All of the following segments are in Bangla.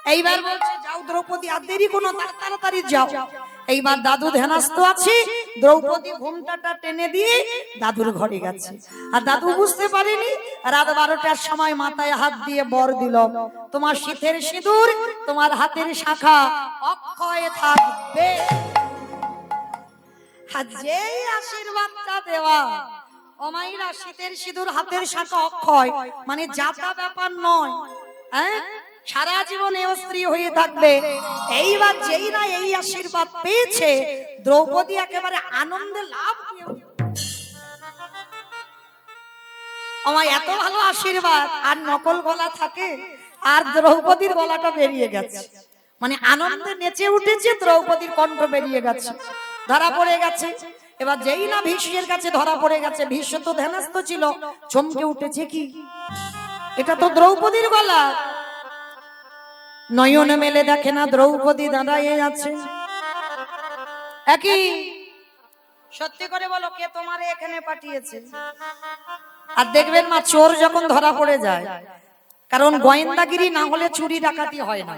এইবার বলছে যাও দ্রৌপদী, আর দেরি কোনো, তাড়াতাড়ি যাও। এইবার দাদু ধ্যানস্থ আছে, দ্রৌপদী ঘুমটাটা টেনে দিয়ে দাদুর ঘরে গেছে। আর দাদু বুঝতে পারেনি, রাত 12টার সময় মাথায় হাত দিয়ে বর দিল, তোমার শীতের সিঁদুর, তোমার হাতের শাখা অক্ষয় থাকবে। আর যেই আশীর্বাদটা দেওয়া, অমাইরা শীতের সিঁদুর হাতের শাখা অক্ষয়, মানে যাতা ব্যাপার নয়, হ্যাঁ, সারা জীবন এ স্ত্রী হয়ে থাকবে। এইবার যেই না এই আশীর্বাদ পেয়েছে, দ্রৌপদী একেবারে আনন্দে লাভ দিয়ে, আমার এত ভালো আশীর্বাদ, আর নকল গলা থাকে, আর দ্রৌপদীর গলাটা বেরিয়ে গেছে, মানে আনন্দে নেচে উঠেছে, দ্রৌপদীর কণ্ঠ বেরিয়ে গেছে, ধরা পড়ে গেছে। এবার যেই না ভীষ্মের কাছে ধরা পড়ে গেছে, ভীষ্ম তো ধ্যানস্থ ছিল, চমকে উঠেছে, কি এটা তো দ্রৌপদীর গলা। নয়ন মেলে দেখে না দ্রৌপদী দাঁড়াইয়ে আছে। একই, সত্যি করে বলো, কে তোমারে এখানে পাঠিয়েছে? আর দেখবেন মা, চোর যখন ধরা পড়ে যায়, কারণ গোয়েন্দাগিরি না হলে চুরি ডাকাতি হয় না,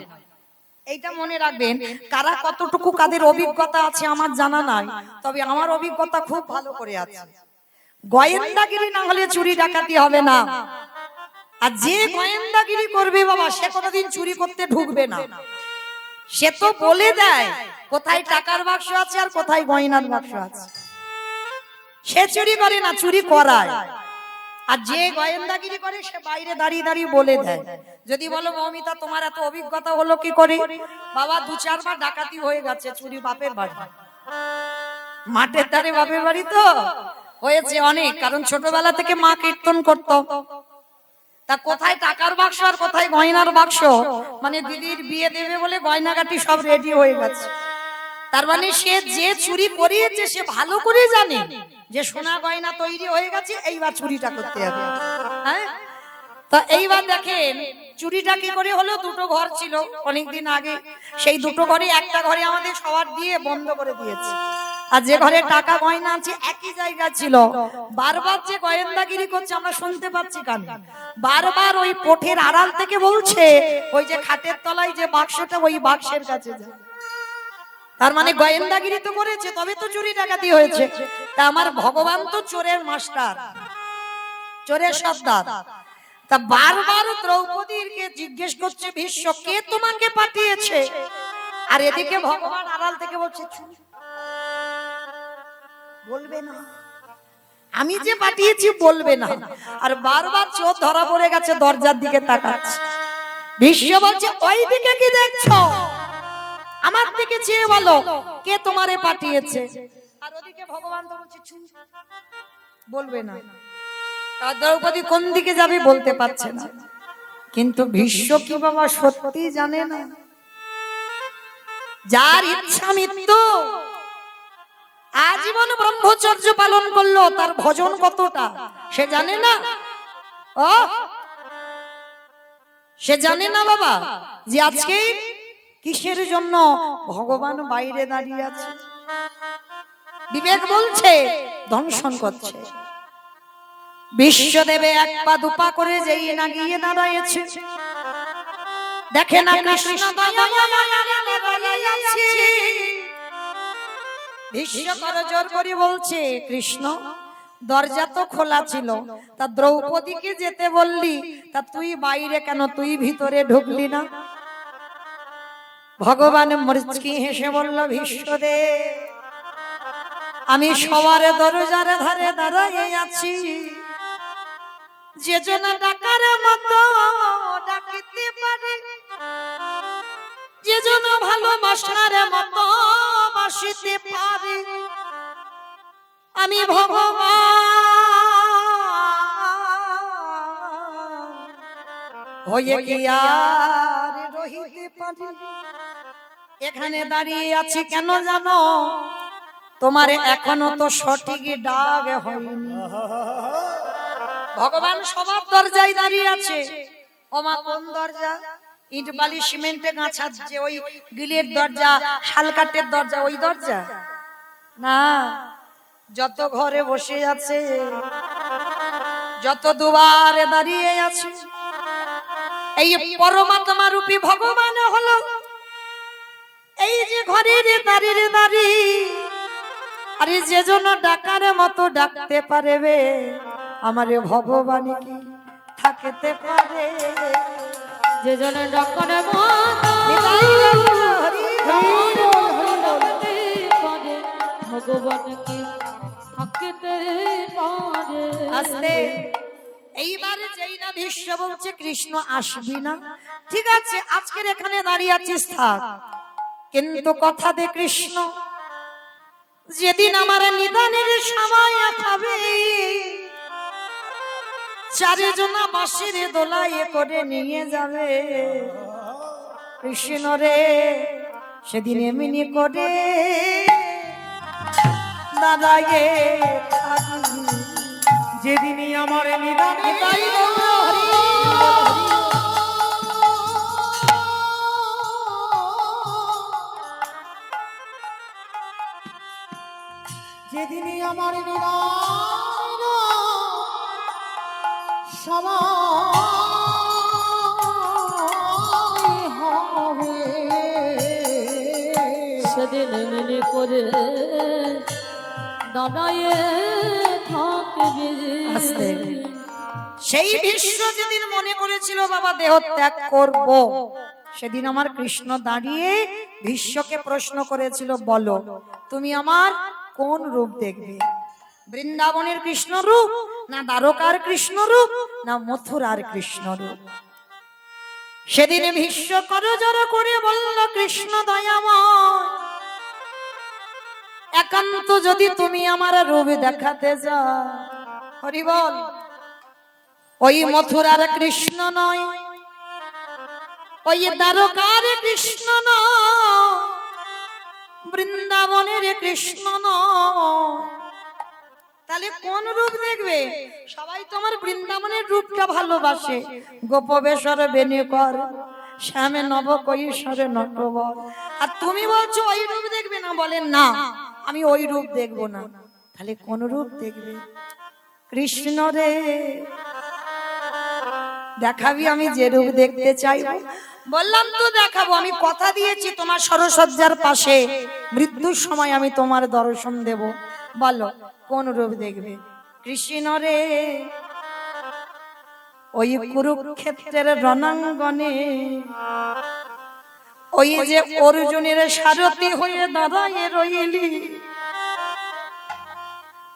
এইটা মনে রাখবেন। কারা কতটুকু কাদের অভিজ্ঞতা আছে আমার জানা নাই, তবে আমার অভিজ্ঞতা খুব ভালো করে আছে। গোয়েন্দাগিরি না হলে চুরি ডাকাতি হবে না। আর যে গোয়েন্দাগিরি করবে বাবা, সে কোনোদিন চুরি করতে ঢুকবে না। সে তো বলে দেয় কোথায় টাকার বাক্স আছে আর কোথায় গয়নার বাক্স আছে। সে চুরি করে না, চুরি করায়। আর যে গোয়েন্দাগিরি করে সে বাইরে দাঁড়িয়ে দাঁড়িয়ে বলে দেয়। যদি বলো মৌমিতা তোমার এত অভিজ্ঞতা হলো কি করে? বাবা 2-4 বার ডাকাতি হয়ে গেছে, চুরি বাপের বাড়ি, মাঠের ধারে বাপের বাড়ি তো হয়েছে অনেক, কারণ ছোটবেলা থেকে মা কীর্তন করতো। তা কোথায় টাকার বাক্স আর কোথায় গয়নার বাক্স, মানে দিদির বিয়ে দেবে বলে গয়নাগাটি সব রেডি হয়ে গেছে। তার মানে সে যে চুরি করিয়েছে সে ভালো করে জানে যে সোনা গয়না তৈরি হয়ে গেছে, এইবার চুরিটা করতে হবে। হ্যাঁ, তো এইবার দেখেন চুরিটা কি করে হলো। 2টো ঘর ছিল অনেকদিন আগে, সেই 2টো ঘরে একটা ঘরে আমাদের সবার দিয়ে বন্ধ করে দিয়েছে, আর যে ঘরে টাকা গয়না আছে একই জায়গা ছিল। বারবার যে গোয়েন্দাগিরি করছে আমরা শুনতে পাচ্ছি কান, বারবার ওই কোঠের আড়াল থেকে বলছে ওই যে খাটের তলায় যে বাক্সটা, ওই বাক্সের কাছে যা। তার মানে গোয়েন্দাগিরি তো করেছে, তবে তো চুরি ডাকাতি হয়েছে। তা আমার ভগবান তো চোরের মাস্টার, চোরের সর্দার। তা বারবার দ্রৌপদীকে জিজ্ঞেস করছে ভীষ্ম, কে তোমাকে পাঠিয়েছে? আর এদিকে ভগবান আড়াল থেকে বলছে বলবে না, আমি যে পাঠিয়েছি বলবে না। আর বারবার চোর ধরা পড়ে গেছে, দরজার দিকে তাকাচ্ছে। ভীষ্ম বলছে ওই দিকে কি দেখছো? আমার দিকে চেয়ে বলো কে তোমারে পাঠিয়েছে। আর ওদিকে ভগবান তো বলছে বলবে না। আর দ্রৌপদী কোন দিকে যাবে বলতে পারছে না। কিন্তু ভীষ্ম কি বাবা সত্যি জানে না? যার ইচ্ছা মৃত্যু, আজীবন ব্রহ্মচর্য পালন করলো, তার ভজন কতটা সে জানে না? ও সে জানে না বাবা যে আজকে কিসের জন্য ভগবান বাইরে দাঁড়িয়ে আছে। বিবেক বলছে দংশন করছে। বিশ্বদেবে 1 পা 2 পা করে যেই না গিয়ে দাঁড়াইছে, দেখে না কৃষ্ণ ভীষ্ম করজোর করে বলছে কৃষ্ণ দরজা তো খোলা ছিল, তা দ্রৌপদীকে যেতে বললি, তা তুই বাইরে কেন, তুই ভিতরে ঢুকলি না? ভগবান মুচকি হেসে বলল ভীষ্মদেব আমি সবার দরজার ধারে দাঁড়াইয়ে আছি, যে জন ডাকার মতো ডাকিতে পারে, যে জন ভালোবাসার মতো বাসিতে পারে, আমি ভগবান হয়ে কি আর রহিতে পারি? এখানে দাঁড়িয়ে আছি কেন জানো? তোমার এখনো তো সঠিক ডাক হয়নি। ভগবান সবার দরজায় দাঁড়িয়ে আছে। ওমা কোন দরজা? ইট বালি সিমেন্টে গাঁথা যে ওই গিলের দরজা, শালকাঠের দরজা, ওই দরজা না। যত ঘরে বসে আছে, যত দুয়ারে দাঁড়িয়ে আছে, এই পরমাত্মা রূপী ভগবান হল ঘরে রে দাঁড়িয়ে দাঁড়িয়ে আরে যে জন ডাকার মতো ডাকতে পারবে আমারে ভগবান কি থাকতে পারে যে জন ডাকার মতো ভগবান কি থাকতে পারে। আসলে এইবার যেই না ভীষ্ম বলছে কৃষ্ণ আসবি না, ঠিক আছে আজকের এখানে দাঁড়িয়ে আছিস থাক, কিন্তু কথা দে কৃষ্ণ যেদিন আমার নিদানের সময় হবে চারিজনা বাঁশির দোলায় করে নিয়ে যাবে কৃষ্ণ রে, সেদিন এমনি করে দাঁড়ায়ে থাকবি যেদিনই আমার নিদান যেদিনই আমার নিদান সময় হবে সেদিন এমনি করে দাঁড়ায়ে থাকবে। আসতে সেই ভীষ্ম যেদিন মনে করেছিল বাবা দেহ ত্যাগ করব, সেদিন আমার কৃষ্ণ দাঁড়িয়ে ভীষ্মকে প্রশ্ন করেছিল বলো তুমি আমার কোন রূপ দেখবে, বৃন্দাবনের কৃষ্ণ রূপ না দ্বারকার কৃষ্ণ রূপ না মথুরার কৃষ্ণ রূপ। সেদিন ভীষ্ম করজোড় করে বলল কৃষ্ণ দয়াময় একান্ত যদি তুমি আমার রূপ দেখাতে যাও হরি বল ওই মথুরার কৃষ্ণ নয়, ওই দ্বারকার কৃষ্ণ নয়, বৃন্দাবনের কৃষ্ণ নয়, তাহলে কোন রূপ দেখবে? সবাই তো আমার বৃন্দাবনের রূপটা ভালোবাসে, গোপবেশর বেণীকর শ্যামে নব কৈশোরে নটবর, আর তুমি বলছো ওই রূপ দেখবে না, বলেন না আমি ওই রূপ দেখবো না, তাহলে কোন রূপ দেখবে? কৃষ্ণ রে দেখাবি আমি যে রূপ দেখতে চাইবো। বললাম তো দেখাবো, আমি কথা দিয়েছি তোমার সরসজ্জার পাশে মৃত্যুর সময় আমি তোমার দর্শন দেব, বলো কোন রূপ দেখবে? কৃষ্ণ রে ওই কুরুক্ষেত্রের রণাঙ্গনে ওই যে অর্জুনের সারথি হয়ে দাঁড়ায় রইলি,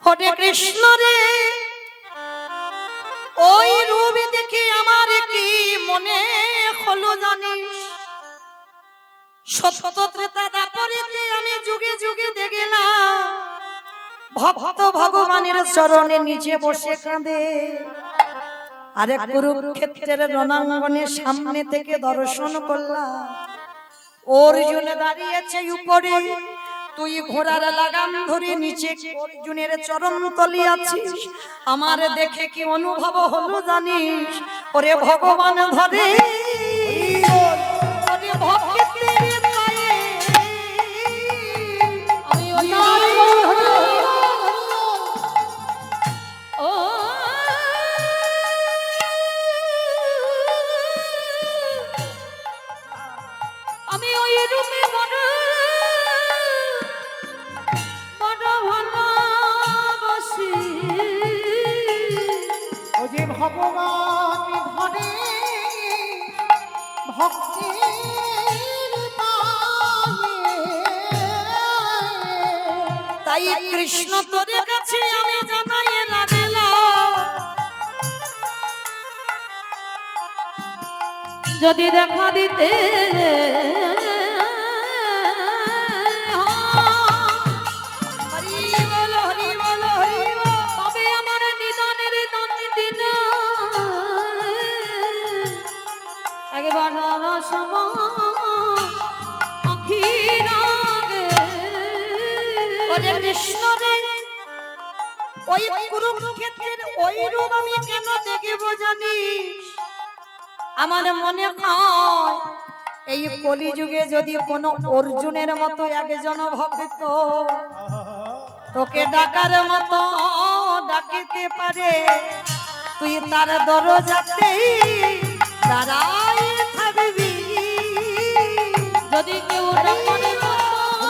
হরে কৃষ্ণ রে ওই রূপ দেখে আমার কি মনে হলো জানিস, সত্য ত্রেতা দাপরিতে আমি যুগে যুগে দেখলাম ভক্ত ভগবানের চরণে নিচে বসে কাঁদে, আরে কুরুক্ষেত্রের রণাঙ্গনের সামনে থেকে দর্শন করলাম অর্জুন দাঁড়িয়েছে উপরে, তুই ঘোড়ার লাগাম ধরে নিচে অর্জুনের চরণ তলি আছিস, আমার দেখে কি অনুভব হলো জানিস, ওরে ভগবান ধরে ওরে ভক্তের পায়ে আমি ওই ও আমি ওই রূপে বড় ভালোবাসি, ও যে ভগবান ধরে ভক্তির পায়ে তাই কৃষ্ণ তোর কাছে আমি জানাই লাগলাম, যদি দেখা দিতে হরি বল হরি বল হরি বল, তবে আমার নিদানের দিন একবার ওরে কৃষ্ণ রে ওই কুরুক্ষেত্রের ওই রূপ আমি কেন দেখব জানিস, আমার মনে হয় এই কলিযুগে যদি কোনো অর্জুনের মতো একজন ভক্ত তোকে ডাকার মতো ডাকিতে পারে, তুই তার দরজাতে দাঁড়াই থাকবি, যদি কেউ ডাকার মতো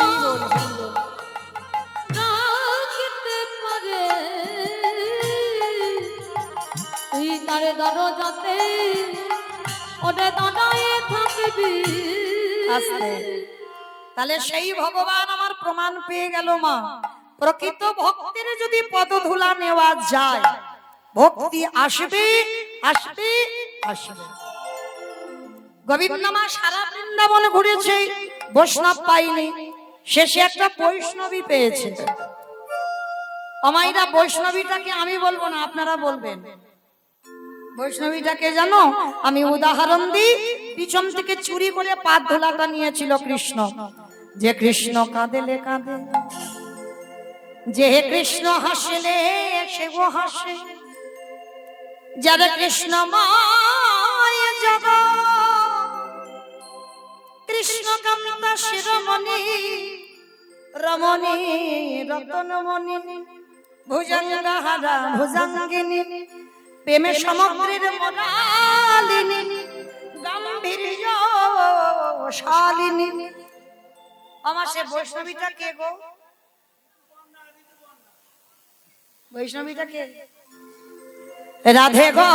ওরে দাঁড়ায়ে থাকবি আস্তে। তাহলে সেই ভগবান আমার প্রমাণ পেয়ে গেল মা, প্রকৃত ভক্তের যদি পদধূলা নেওয়া যায় ভক্তি আসবে আসবে আসবে। গোবিন্দ মা সারা বৃন্দাবন ঘুরেছে, বৈষ্ণব পাইনি, শেষে একটা বৈষ্ণবী পেয়েছে। অমাইরা বৈষ্ণবীটাকে আমি বলবো না, আপনারা বলবেন। বৈষ্ণবীটাকে জানো? আমি উদাহরণ দিই, পিছন থেকে চুরি করে পাদ ধুলাটা নিয়েছিল কৃষ্ণ। যে কৃষ্ণ কাঁদেলে কাঁদে, যে কৃষ্ণ হাসলে সেও হাসে, যারা কৃষ্ণ মায় জগৎ, কৃষ্ণ কামতা শিরোমণি রমণী রতনমণি ভুজঙ্গহারা ভুজঙ্গিনী প্রেমে সমগ্রের মোরালিনী গাম্ভীর্য শালিনী। আমার সে বৈষ্ণবীটা কে গো? বৈষ্ণবীটা কে? রাধে গো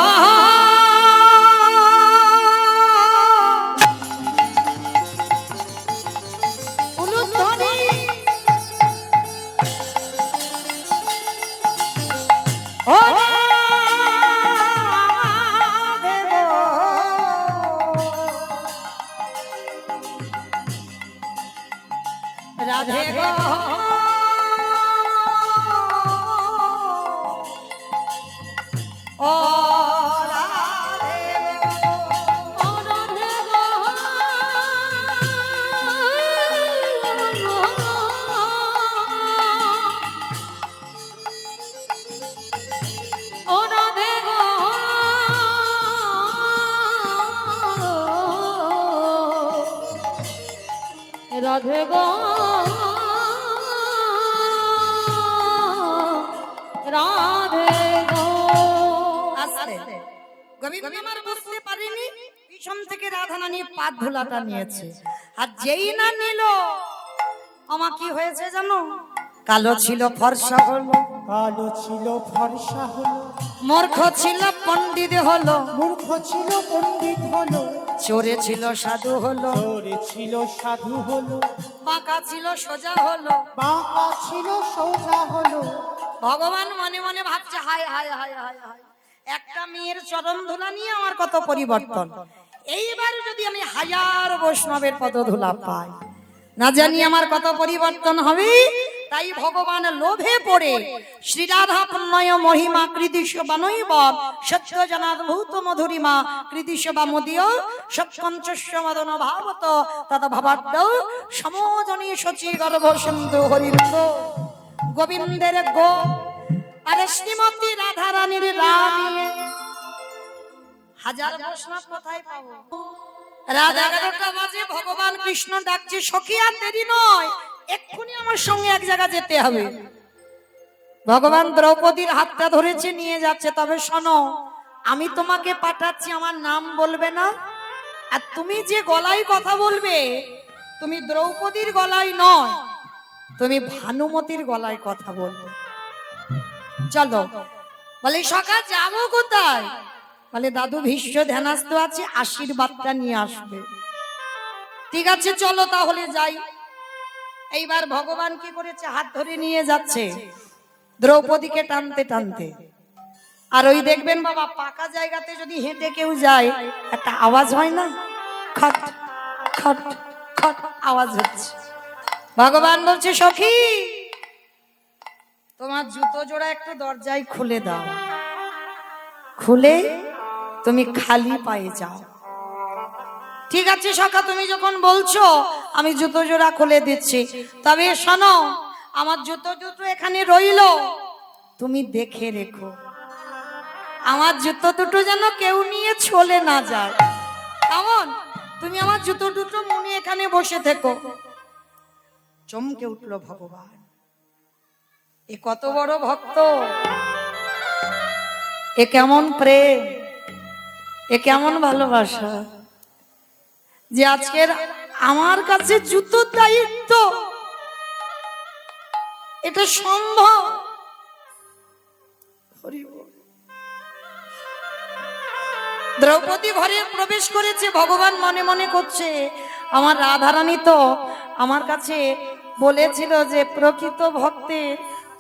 উলুধ্বনি ও রাধে গো, রাধে গো ও রাধে গো, ও রাধে গো ও রাধে গো রাধে গো রাধে গো। আস্তে। গোবিন্দ আমার বুঝতে পারিনি, পিছন থেকে রাধা নিয়ে পাদ ধুলাটা নিয়েছে। আর যেই না নিল, আমার কি হয়েছে জানো? কালো ছিল ফর্সা হলো, কালো ছিল ফর্সা হলো, মূর্খ ছিল পণ্ডিত হলো, মূর্খ ছিল পণ্ডিত হলো, চোরে ছিল সাধু হলো, চোরে ছিল সাধু হলো, বাঁকা ছিল সোজা হলো। বাঁকা ছিল সোজা হলো। ভগবান মনে মনে ভাবছে হায় হায় হায় হায় হায়, একটা মেয়ের চরণ ধুলা নিয়ে আমার কত পরিবর্তন। এইবার যদি আমি হাজার বৈষ্ণবের পদধূলা পাই, না জানি আমার কত পরিবর্তন হবে। তাই ভগবান লোভে পড়ে শ্রীরাধা পুণ্যয় মহিমা কৃদিশ বানৈব সত্য জনাদ্ভূত মধুরিমা কৃদিশ বা মদীয় সৎকঞ্চস্য মদন ভাবত তত ভাবাদ্য সমজনী সচি গর্ভ সিন্ধু হরিন্দ গোবিন্দের গো। আরে শ্রীমতী রাধা রানীর রানী, হাজার বৈষ্ণব কোথায় পাবো? রাত 11টা বাজে, ভগবান কৃষ্ণ ডাকছে, সখী আর দেরি নয়, এক্ষুনি আমার সঙ্গে এক জায়গা যেতে হবে। ভগবান দ্রৌপদীর হাতটা ধরেছে, নিয়ে যাচ্ছে। তবে শোনো, আমি তোমাকে পাঠাচ্ছি, আমার নাম বলবে না, আর তুমি যে গলায় কথা বলবে, তুমি দ্রৌপদীর গলায় নয়, তুমি ভানুমতির গলায় কথা বলবে। চলো। বলে সখা যাবো কোথায়? বলে দাদু ভীষ্ম ধ্যানস্থ আছে, আশীর্বাদটা নিয়ে আসবে। ঠিক আছে চলো তাহলে যাই। এইবার ভগবান কি করেছে? হাত ধরে নিয়ে যাচ্ছে দ্রৌপদীকে টানতে টানতে। আর ওই দেখবেন বাবা, পাকা জায়গাতে যদি হেঁটে কেউ যায়, একটা আওয়াজ হয় না, খট খট খট আওয়াজ হচ্ছে। ভগবান বলছে সখী, তোমার জুতো জোড়া একটু দরজায় খুলে দাও, খুলে তুমি খালি পায়ে যাও। ঠিক আছে সখা, তুমি যখন বলছো আমি জুতো জোড়া খুলে দিচ্ছি। তবে শোনো, আমার জুতো দুটো এখানে রইলো, তুমি দেখে রেখো, আমার জুতো দুটো যেন কেউ নিয়ে চলে না যায়। কেমন? তুমি আমার জুতো দুটো মনে এখানে বসে থেকো। চমকে উঠলো ভগবান, এ কত বড় ভক্ত, এ কেমন প্রেম, এ কেমন ভালোবাসা, যে আজকের আমার কাছে জুতোর দায়িত্ব, এটা সম্ভব। দ্রৌপদী ঘরে প্রবেশ করেছে, ভগবান মনে মনে করছে আমার রাধারানী তো আমার কাছে বলেছিল যে প্রকৃত ভক্তের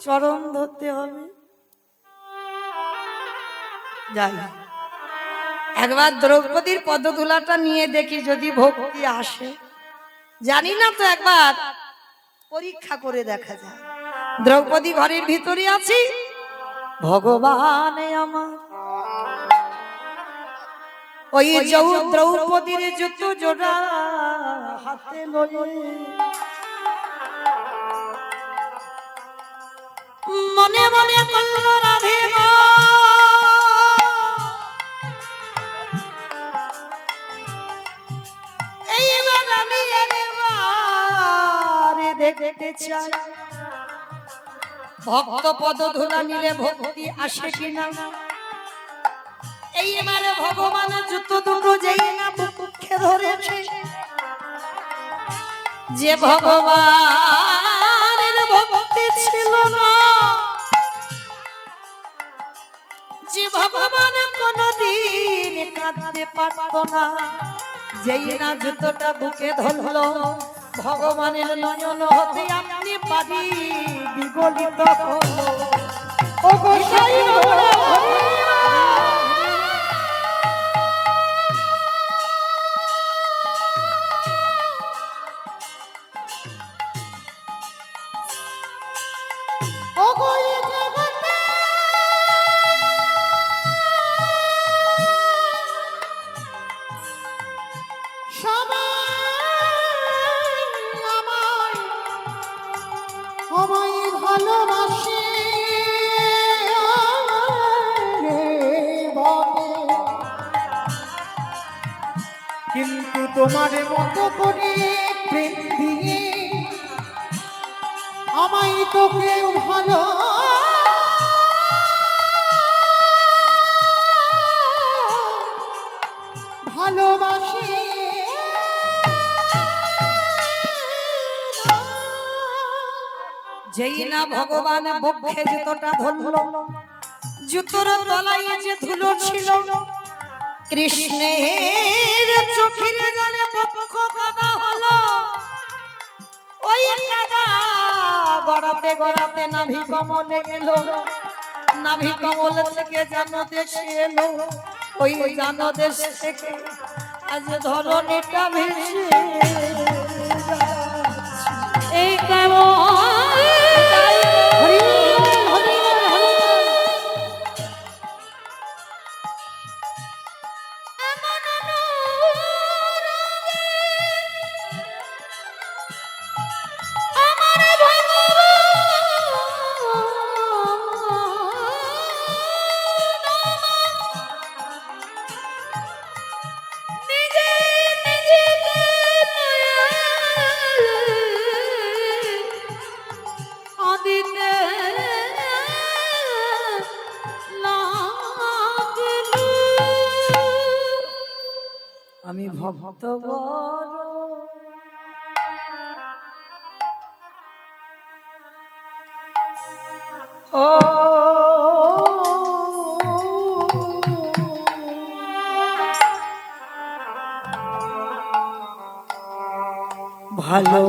চরণ ধরতে হবে। যাই একবার দ্রৌপদীর পদধূলাটা নিয়ে দেখি যদি ভক্তি আসে, জানি না তো, একবার পরীক্ষা করে দেখা যায়। দ্রৌপদী ঘরের ভিতরে আছি, ভগবান আমার ওই দ্রৌপদীর জুতো জোড়া হাতে লয়ে মনে মনে করল রাধে গো, এইবার আমি একবারে দেখতে চাই ভক্ত পদধূলা নিলে ভক্তি আসে কিনা। এইবারে ভগবানের জুতো দুটো যেই না বুকে ধরেছে, যে ভগবানের ভক্তি ছিল না, যে ভগবান কোনদিন কাঁদতে পারত না, যেই না জুতোটা বুকে ধরলো, ভগবানের নয়ন হতে আপনি পারি বিগলিত হলো। ও গোসাই আমায় ভালোবাসে বলে, কিন্তু তোমার মতো করে প্রেম দিয়ে আমায় তো কেউ ভালো ভালোবাসে। যেই না ভগবান বক্ষে জুতোটা ধরলো, জুতোর তলায় যে ধুলো ছিল, কৃষ্ণের চোখের জলে বক্ষ কাদা হলো। ওই কাদা গড়াতে গড়াতে নাভি কমলে এলো, নাভি কমল থেকে জানদেশে এলো, ওই জানদেশ থেকে আজ ধরণীটা ভেসে এই কেমন আমি ভক্ত বড় ও ভালো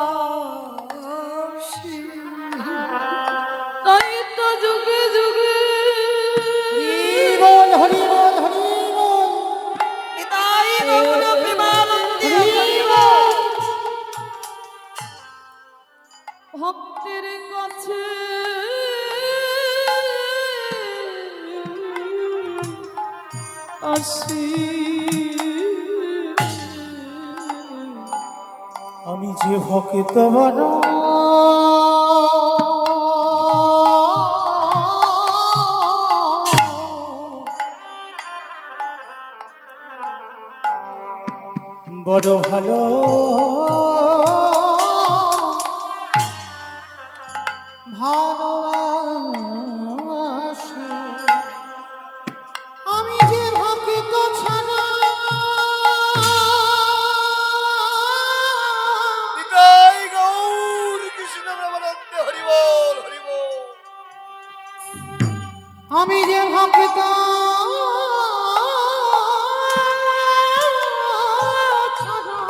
ভালোবাসি, তাই তো যুগে যুগে বল হরি বল হরি বল, নিতাই গৌর প্রেমানন্দে হরি ভক্তের কাছে আসি। আমি যে ভক্ত বড় বড় ভালো ভালোবাসি, আমি যে ভক্ত ছাড়া নিতাই গৌর কৃষ্ণ আমি যে ভক্ত ছাড়া,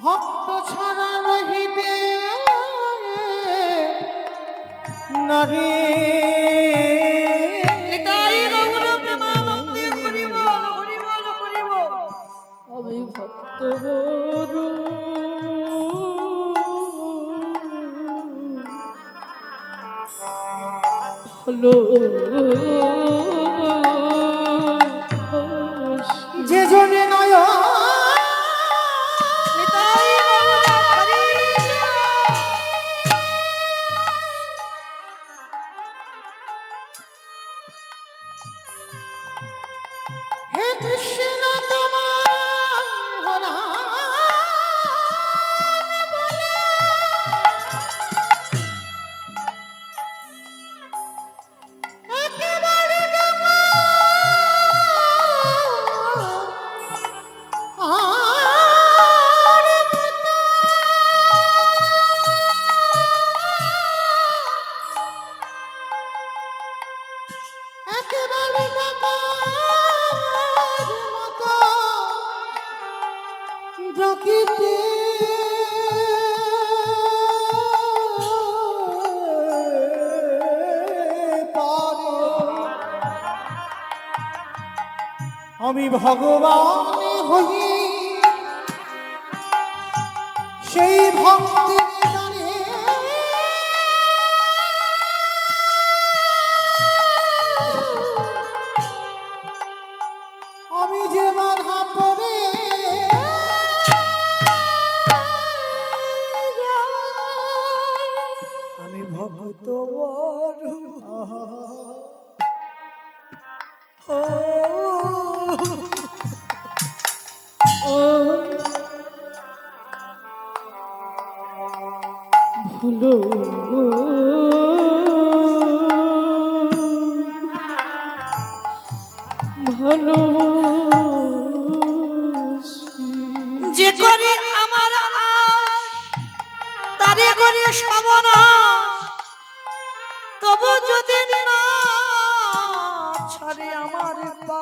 ভক্ত ছাড়া রহিতে নারী। নিতাই গৌর প্রেমানন্দে হরি বল, হরি বল, হরি বল। আমি ভক্ত বড় ভালো যে জনে নয় নিতাই গৌর হরি হে কৃষ্ণ তোমার হরা একেবারে টাকার মতো ডাকিতে পারে। আমি ভগবান হই সেই ভক্তির গানে আমি যে বাধা পড়ে আমি ভক্ত ভুলো ভালো যে করে আমার আশ, তারে করে সবনা, তবু যদি না ছাড়ে আমার পা,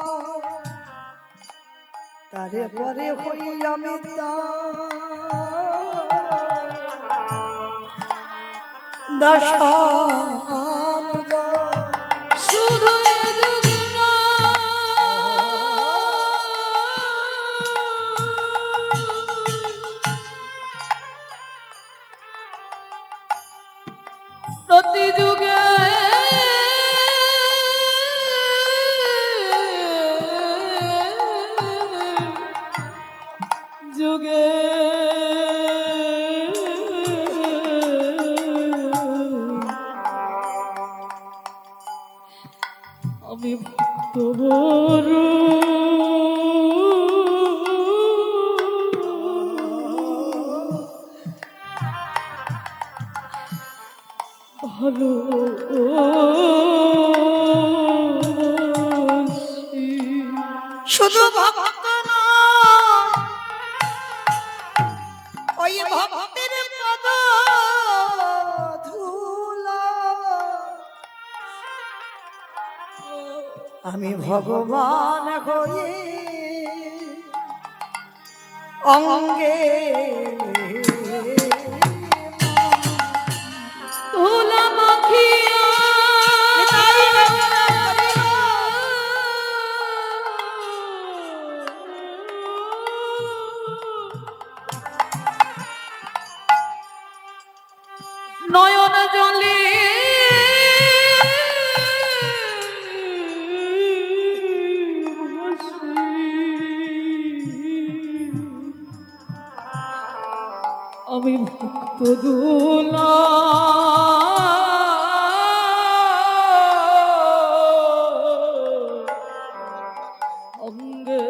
তারে পরে হই আমি দশানুগা। শুধু প্রতি যুগে যুগে আমি ভক্ত বড় ভালো শুধু ভক্ত নয়, ওই ভক্তের পদ ধুলা আমি ভগবান হয়ে অঙ্গে ধুলা মাখিয়া নয়ন জলে আমি ভক্ত দোলা অঙ্গে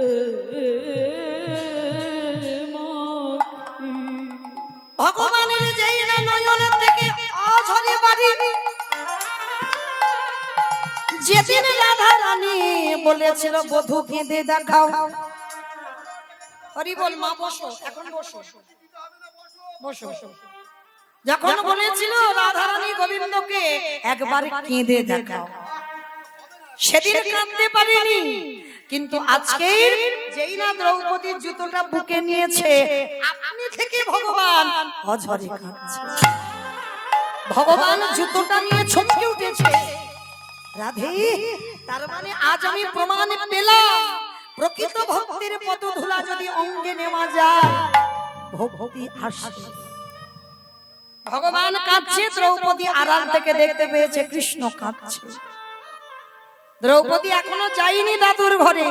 মাখি ভগবানের যেই না নয়নের থেকে অঝরে বাড়ি, যেদিন রাধা রানী বলেছিল বধূ কেঁদে দেখাও। হরি বল মা, বসো, এখন বসো, বসো। যখন বলেছিল রাধা রানী গোবিন্দকে একবার কেঁদে দেখাও। সেদিন কাঁদতে পারেনি, কিন্তু আজকে যেই না দ্রৌপদীর জুতোটা বুকে নিয়েছে, আপনি থেকে ভগবান অঝরে কাঁদছে। ভগবান জুতোটা নিয়ে চমকে উঠেছে। রাধে, তার মানে আজ আমি প্রমাণ পেলাম, প্রকৃত ভক্তির পদধূলা যদি অঙ্গে নেওয়া যায়, ভক্তি আসে। ভগবান কাঁদছে, দ্রৌপদী আড়াল থেকে দেখতে পেয়েছে কৃষ্ণ কাঁদছে। দ্রৌপদী এখনো যায়নি দাদুর ঘরে,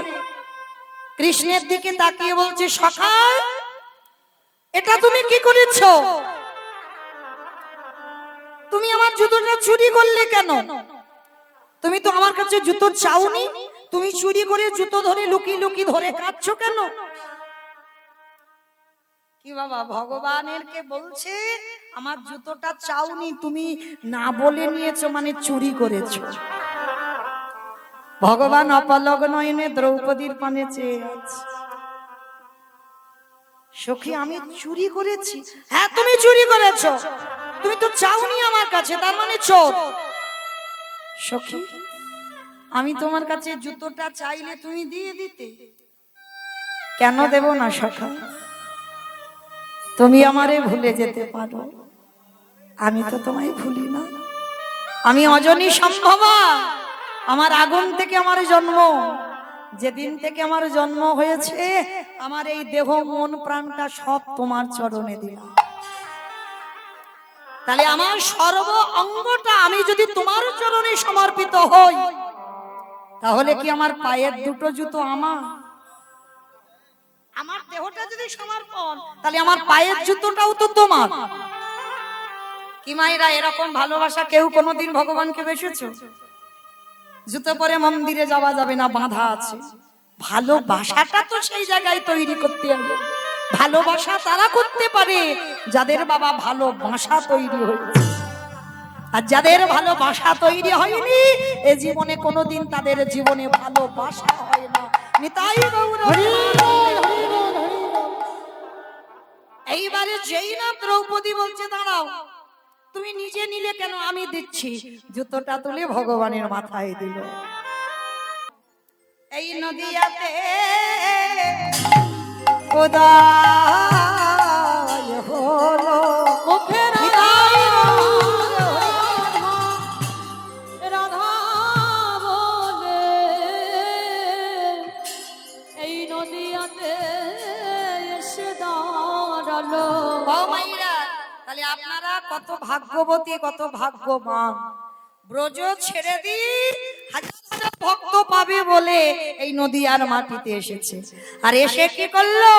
কৃষ্ণের দিকে তাকিয়ে বলছে, সখা এটা তুমি কি করেছো? তুমি আমার জুতোটা চুরি করলে কেন? তুমি তো আমার কাছে জুতো চাওনি, তুমি চুরি করে জুতো ধরে লুকিয়ে লুকিয়ে ধরে কাঁদছো কেন? কি বাবা, ভগবানের কে বলছে আমার জুতোটা চাওনি, তুমি না বলে নিয়েছো মানে চুরি করেছো। ভগবান অপলক নয়নে দ্রৌপদীর পানে চেয়ে আছে। সখী, আমি চুরি করেছি? হ্যাঁ, তুমি চুরি করেছো, তুমি তো চাওনি আমার কাছে, তার মানে চোর। সখী, আমি তোমার কাছে জুতোটা চাইলে তুমি দিয়ে দিতে, কেন দেব না সখা? তুমি আমারে ভুলে যেতে পারো, আমি তো তোমায় ভুলি না। আমি অজনী সম্ভবা, আমার আগুন থেকে আমার জন্ম। যেদিন থেকে আমার জন্ম হয়েছে, আমার এই দেহ মন প্রাণটা সব তোমার চরণে দিলাম। তাহলে আমার সর্ব অঙ্গটা আমি যদি তোমার চরণে সমর্পিত হই, তাহলে কি আমার পায়ের দুটো জুতো আমার? আমার দেহটা যদি সমর্পণ, তাহলে আমার পায়ের জুতোটাও তো তোমার। কি মায়েরা, এরকম ভালোবাসা কেউ কোনোদিন ভগবানকে বেসেছো? জুতো পরে মন্দিরে যাওয়া যাবে না, বাঁধা আছে। ভালোবাসাটা তো সেই জায়গায় তৈরি করতে হবে। ভালোবাসা তারা করতে পারে যাদের বাবা ভালোবাসা তৈরি হয়েছে, আর যাদের ভালোবাসা তৈরি হয়নি, এ জীবনে কোনোদিন তাদের জীবনে ভালোবাসা হয় না। নিতাই গৌর। এইবারে যেই না দ্রৌপদী বলছে, দাঁড়াও, তুমি নিজে নিলে কেন, আমি দিচ্ছি, জুতোটা তুলে ভগবানের মাথায় দিল। এই নদিয়াতে উদয় হলো মুখের রাধা বলে, এই নদিয়াতে এসে দাঁড়ালো। ও মাইরা, তাহলে আপনারা কত ভাগ্যবতী, কত ভাগ্যবান। ব্রজ ছেড়ে দি হাজার হাজার ভক্ত পাবে বলে এই নদিয়ার মাটিতে এসেছে। আর এসে কি করলো?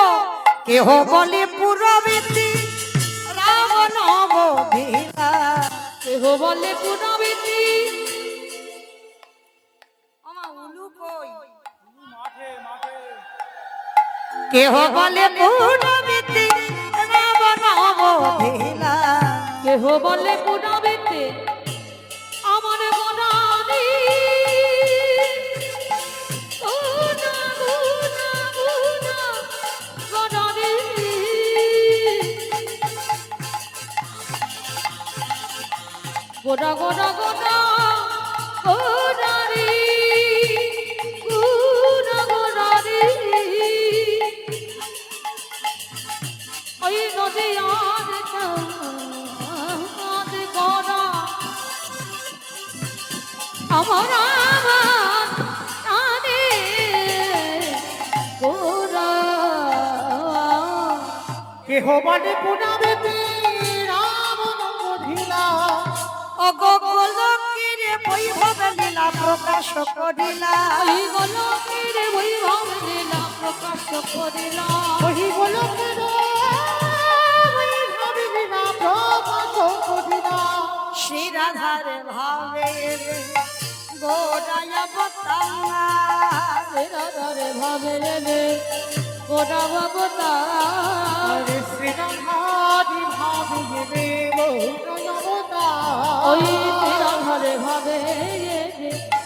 কেহ বলে পুরবীতি রাম নবধিলা, কেহ বলে পুনবিতি। আমা উলু কই? কেহ বলে পুরবীতি রাম নবধিলা, কেহ বলে পুনবিতি আমার বনানি। গুনা গুনা গুনা বনানি, গোনা গোনা গোনা গোনারি, গুনা গোনারি। ওই নদিয়ার চাঁদ গোনা আমার আমার কানে গোরা। কেহ বলে পুনাবেতে রাম নবধিলা, অগোলকের বৈভব লীলা প্রকাশ করিলা, ওই গোলকের বৈভব লীলা প্রকাশ করিলা। ওই গোলকের বৈভব লীলা প্রকাশ করিলা। শ্রী রাধার ভাবে গোড়ায় অবতার, রাধারে ভাবে রে গোটা অবতার। শ্রীরাধারি ভাবে ওই রাধারে ভাবে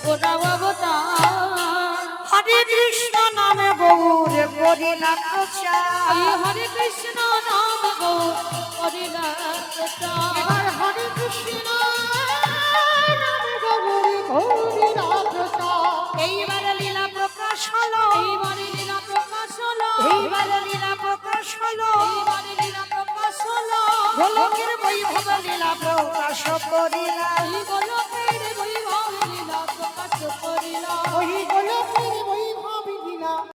গোটা অবতার। হরে কৃষ্ণ নামে গৌরে করিলা প্রচার, ওই হরে কৃষ্ণ নাম গো করিলা প্রচার। এবার হরে কৃষ্ণ এইবারে লীলা প্রকাশ হলো, এইবারে লীলা প্রকাশ হলো, এইবারে লীলা প্রকাশ হলো, এইবারে লীলা প্রকাশ হলো। গোলকের বৈভব লীলা প্রকাশ করিলা। এই গোলকের বৈভব লীলা প্রকাশ করিলা। ওই গোলকের বৈভব